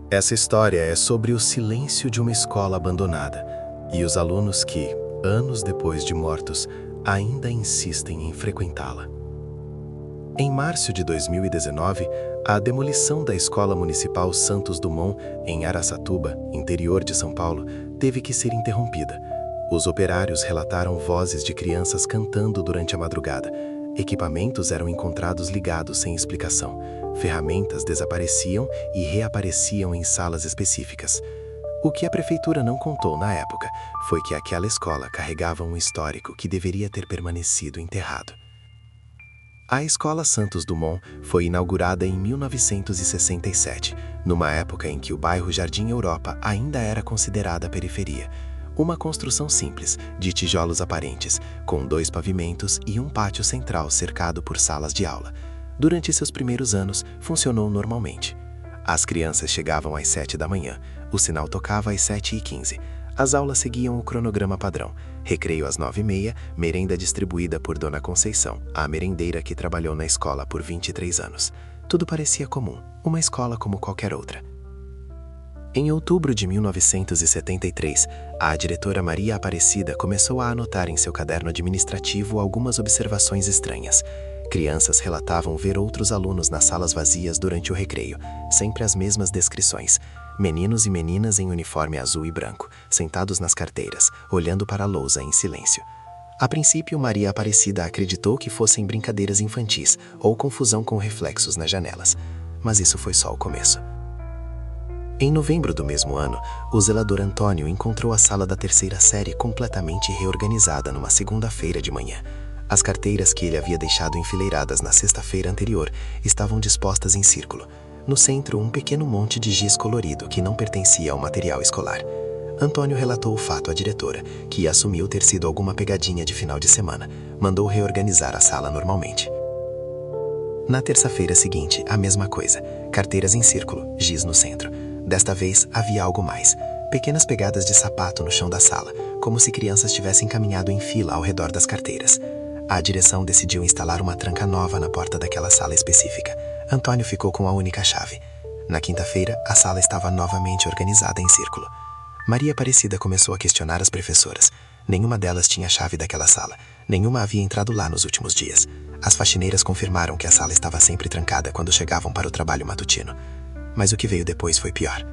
Essa história é sobre o silêncio de uma escola abandonada e os alunos que, anos depois de mortos, ainda insistem em frequentá-la. Em março de 2019, a demolição da Escola Municipal Santos Dumont, em Araçatuba, interior de São Paulo, teve que ser interrompida. Os operários relataram vozes de crianças cantando durante a madrugada. Equipamentos eram encontrados ligados sem explicação. Ferramentas desapareciam e reapareciam em salas específicas. O que a prefeitura não contou na época foi que aquela escola carregava um histórico que deveria ter permanecido enterrado. A Escola Santos Dumont foi inaugurada em 1967, numa época em que o bairro Jardim Europa ainda era considerada periferia. Uma construção simples, de tijolos aparentes, com 2 pavimentos e um pátio central cercado por salas de aula. Durante seus primeiros anos, funcionou normalmente. As crianças chegavam às 7 da manhã, o sinal tocava às 7h15. As aulas seguiam o cronograma padrão. Recreio às 9h30, merenda distribuída por Dona Conceição, a merendeira que trabalhou na escola por 23 anos. Tudo parecia comum, uma escola como qualquer outra. Em outubro de 1973, a diretora Maria Aparecida começou a anotar em seu caderno administrativo algumas observações estranhas. Crianças relatavam ver outros alunos nas salas vazias durante o recreio, sempre as mesmas descrições. Meninos e meninas em uniforme azul e branco, sentados nas carteiras, olhando para a lousa em silêncio. A princípio, Maria Aparecida acreditou que fossem brincadeiras infantis ou confusão com reflexos nas janelas, mas isso foi só o começo. Em novembro do mesmo ano, o zelador Antônio encontrou a sala da 3ª série completamente reorganizada numa segunda-feira de manhã. As carteiras que ele havia deixado enfileiradas na sexta-feira anterior estavam dispostas em círculo. No centro, um pequeno monte de giz colorido que não pertencia ao material escolar. Antônio relatou o fato à diretora, que assumiu ter sido alguma pegadinha de final de semana. Mandou reorganizar a sala normalmente. Na terça-feira seguinte, a mesma coisa. Carteiras em círculo, giz no centro. Desta vez, havia algo mais. Pequenas pegadas de sapato no chão da sala, como se crianças tivessem caminhado em fila ao redor das carteiras. A direção decidiu instalar uma tranca nova na porta daquela sala específica. Antônio ficou com a única chave. Na quinta-feira, a sala estava novamente organizada em círculo. Maria Aparecida começou a questionar as professoras. Nenhuma delas tinha a chave daquela sala. Nenhuma havia entrado lá nos últimos dias. As faxineiras confirmaram que a sala estava sempre trancada quando chegavam para o trabalho matutino. Mas o que veio depois foi pior.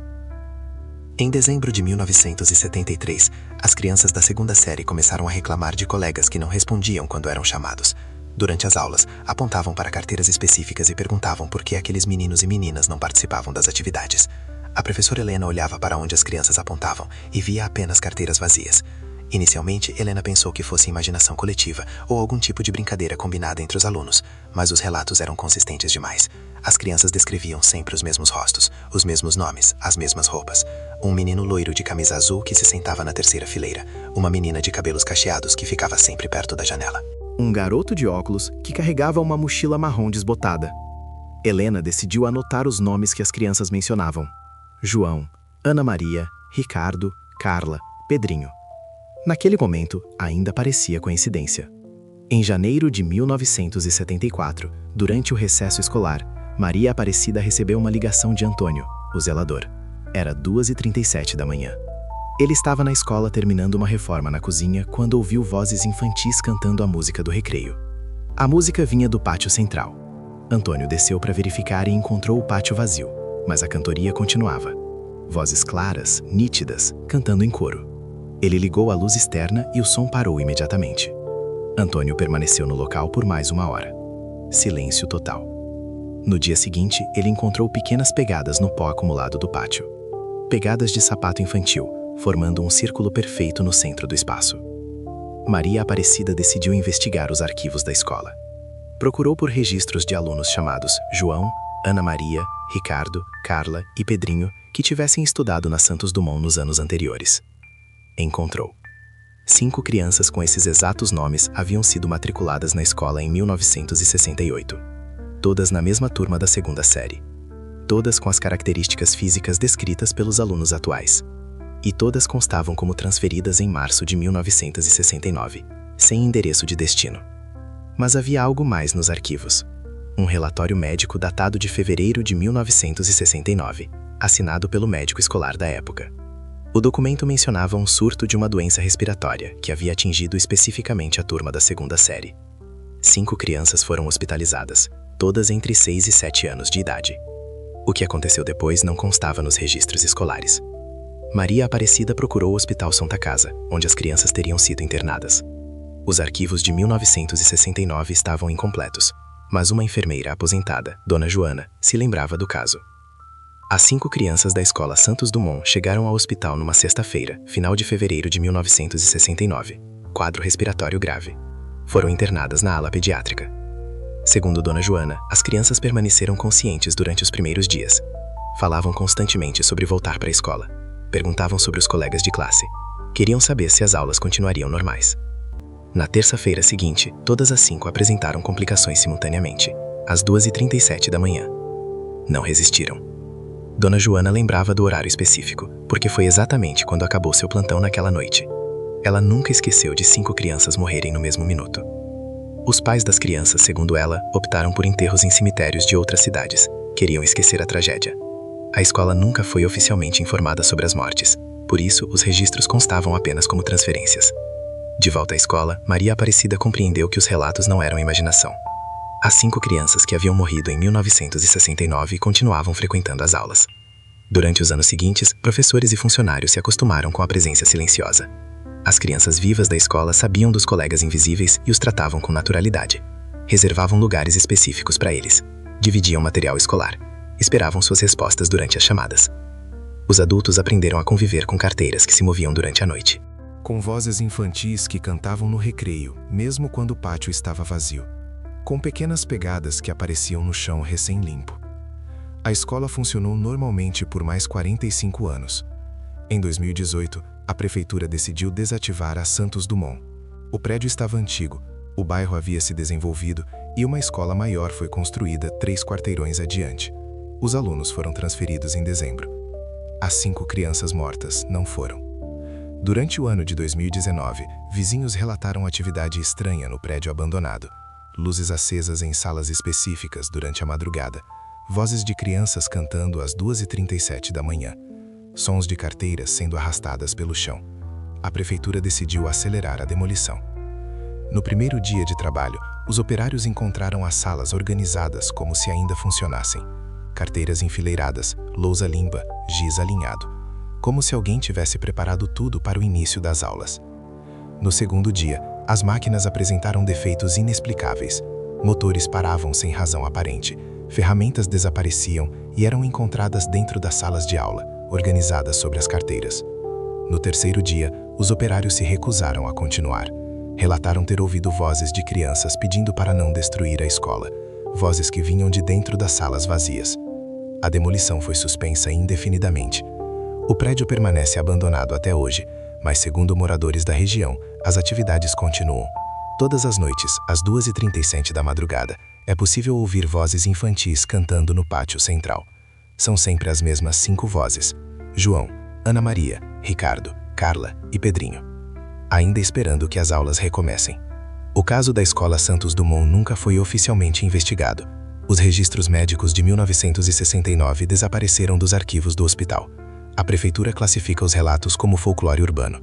Em dezembro de 1973, as crianças da 2ª série começaram a reclamar de colegas que não respondiam quando eram chamados. Durante as aulas, apontavam para carteiras específicas e perguntavam por que aqueles meninos e meninas não participavam das atividades. A professora Helena olhava para onde as crianças apontavam e via apenas carteiras vazias. Inicialmente, Helena pensou que fosse imaginação coletiva ou algum tipo de brincadeira combinada entre os alunos, mas os relatos eram consistentes demais. As crianças descreviam sempre os mesmos rostos, os mesmos nomes, as mesmas roupas. Um menino loiro de camisa azul que se sentava na 3ª fileira, uma menina de cabelos cacheados que ficava sempre perto da janela. Um garoto de óculos que carregava uma mochila marrom desbotada. Helena decidiu anotar os nomes que as crianças mencionavam: João, Ana Maria, Ricardo, Carla, Pedrinho. Naquele momento, ainda parecia coincidência. Em janeiro de 1974, durante o recesso escolar, Maria Aparecida recebeu uma ligação de Antônio, o zelador. Era 2h37 da manhã. Ele estava na escola terminando uma reforma na cozinha quando ouviu vozes infantis cantando a música do recreio. A música vinha do pátio central. Antônio desceu para verificar e encontrou o pátio vazio, mas a cantoria continuava. Vozes claras, nítidas, cantando em coro. Ele ligou a luz externa e o som parou imediatamente. Antônio permaneceu no local por mais 1 hora. Silêncio total. No dia seguinte, ele encontrou pequenas pegadas no pó acumulado do pátio. Pegadas de sapato infantil, formando um círculo perfeito no centro do espaço. Maria Aparecida decidiu investigar os arquivos da escola. Procurou por registros de alunos chamados João, Ana Maria, Ricardo, Carla e Pedrinho que tivessem estudado na Santos Dumont nos anos anteriores. Encontrou. 5 crianças com esses exatos nomes haviam sido matriculadas na escola em 1968. Todas na mesma turma da 2ª série. Todas com as características físicas descritas pelos alunos atuais. E todas constavam como transferidas em março de 1969, sem endereço de destino. Mas havia algo mais nos arquivos. Um relatório médico datado de fevereiro de 1969. assinado pelo médico escolar da época. O documento mencionava um surto de uma doença respiratória que havia atingido especificamente a turma da 2ª série. 5 crianças foram hospitalizadas, todas entre 6 e 7 anos de idade. O que aconteceu depois não constava nos registros escolares. Maria Aparecida procurou o Hospital Santa Casa, onde as crianças teriam sido internadas. Os arquivos de 1969 estavam incompletos, mas uma enfermeira aposentada, Dona Joana, se lembrava do caso. As 5 crianças da escola Santos Dumont chegaram ao hospital numa sexta-feira, final de fevereiro de 1969, quadro respiratório grave. Foram internadas na ala pediátrica. Segundo Dona Joana, as crianças permaneceram conscientes durante os primeiros dias. Falavam constantemente sobre voltar para a escola. Perguntavam sobre os colegas de classe. Queriam saber se as aulas continuariam normais. Na terça-feira seguinte, todas as 5 apresentaram complicações simultaneamente, às 2h37 da manhã. Não resistiram. Dona Joana lembrava do horário específico, porque foi exatamente quando acabou seu plantão naquela noite. Ela nunca esqueceu de 5 crianças morrerem no mesmo minuto. Os pais das crianças, segundo ela, optaram por enterros em cemitérios de outras cidades. Queriam esquecer a tragédia. A escola nunca foi oficialmente informada sobre as mortes, por isso os registros constavam apenas como transferências. De volta à escola, Maria Aparecida compreendeu que os relatos não eram imaginação. As 5 crianças que haviam morrido em 1969 continuavam frequentando as aulas. Durante os anos seguintes, professores e funcionários se acostumaram com a presença silenciosa. As crianças vivas da escola sabiam dos colegas invisíveis e os tratavam com naturalidade. Reservavam lugares específicos para eles. Dividiam material escolar. Esperavam suas respostas durante as chamadas. Os adultos aprenderam a conviver com carteiras que se moviam durante a noite. Com vozes infantis que cantavam no recreio, mesmo quando o pátio estava vazio. Com pequenas pegadas que apareciam no chão recém-limpo. A escola funcionou normalmente por mais 45 anos. Em 2018, a prefeitura decidiu desativar a Santos Dumont. O prédio estava antigo, o bairro havia se desenvolvido e uma escola maior foi construída 3 quarteirões adiante. Os alunos foram transferidos em dezembro. As 5 crianças mortas não foram. Durante o ano de 2019, vizinhos relataram atividade estranha no prédio abandonado. Luzes acesas em salas específicas durante a madrugada, vozes de crianças cantando às 2h37 da manhã, sons de carteiras sendo arrastadas pelo chão. A prefeitura decidiu acelerar a demolição. No primeiro dia de trabalho, os operários encontraram as salas organizadas como se ainda funcionassem. Carteiras enfileiradas, lousa limpa, giz alinhado, como se alguém tivesse preparado tudo para o início das aulas. No segundo dia, as máquinas apresentaram defeitos inexplicáveis. Motores paravam sem razão aparente, ferramentas desapareciam e eram encontradas dentro das salas de aula, organizadas sobre as carteiras. No terceiro dia, os operários se recusaram a continuar. Relataram ter ouvido vozes de crianças pedindo para não destruir a escola, vozes que vinham de dentro das salas vazias. A demolição foi suspensa indefinidamente. O prédio permanece abandonado até hoje, mas segundo moradores da região, as atividades continuam. Todas as noites, às 2h37 da madrugada, é possível ouvir vozes infantis cantando no pátio central. São sempre as mesmas 5 vozes: João, Ana Maria, Ricardo, Carla e Pedrinho. Ainda esperando que as aulas recomecem. O caso da escola Santos Dumont nunca foi oficialmente investigado. Os registros médicos de 1969 desapareceram dos arquivos do hospital. A prefeitura classifica os relatos como folclore urbano.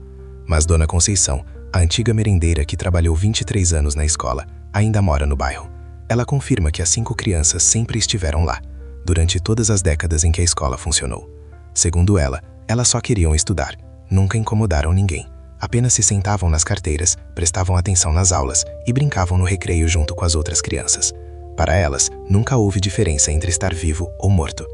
Mas Dona Conceição, a antiga merendeira que trabalhou 23 anos na escola, ainda mora no bairro. Ela confirma que as 5 crianças sempre estiveram lá, durante todas as décadas em que a escola funcionou. Segundo ela, elas só queriam estudar, nunca incomodaram ninguém. Apenas se sentavam nas carteiras, prestavam atenção nas aulas e brincavam no recreio junto com as outras crianças. Para elas, nunca houve diferença entre estar vivo ou morto.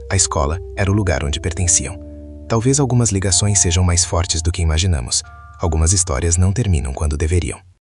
A escola era o lugar onde pertenciam. Talvez algumas ligações sejam mais fortes do que imaginamos. Algumas histórias não terminam quando deveriam.